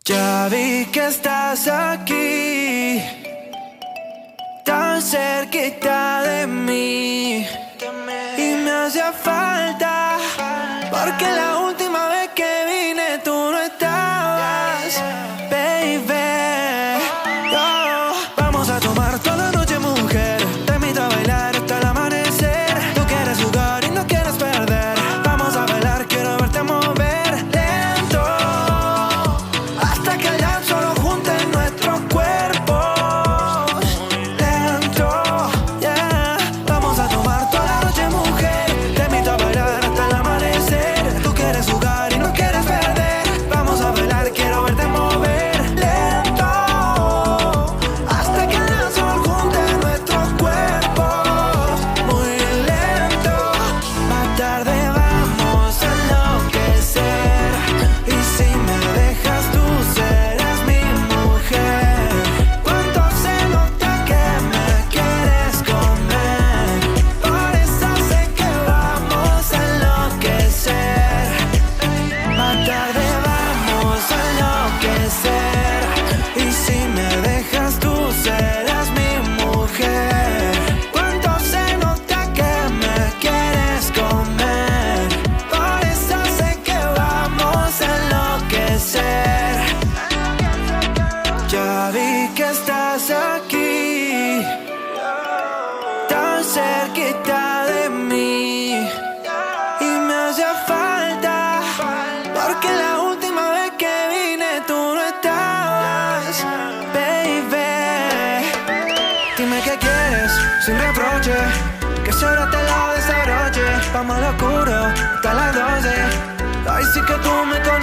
Ya vi que estás aquí, tan cerquita de mí, y me hacía falta, porque la última vez que vine tú no estabas, baby. Oh, vamos a tomar toda la noche, mujer, te invito a bailar hasta el amanecer. Tú quieres jugar y no quieres perder, vamos a bailar, quiero verte mover lento, hasta que el dance solo junte nuestros cuerpos. Lento, yeah. Vamos a tomar toda la noche, mujer, te invito a bailar hasta el amanecer. Tú quieres jugar y no quieres perder, vamos a bailar, quiero verte mover lento, hasta que el dance solo junte nuestros cuerpos. Muy lento, más tarde vamos a enloquecer, y si me dejas tú serás mi mujer. Cuánto se nota que me quieres comer, por eso sé que vamos a enloquecer. Más tarde vamos a enloquecer, y si me dejas tú serás mi mujer. Cuánto se nota que me quieres comer, por eso sé que vamos a enloquecer. Ya vi que estás aquí, tan cerquita de mí, y me hacía falta, porque la última vez que vine tú no estabas, baby. Dime qué quieres, sin reproche, que solo te lo desabroche. Vamos al oscuro hasta las 12, ay sí que tú me conoces.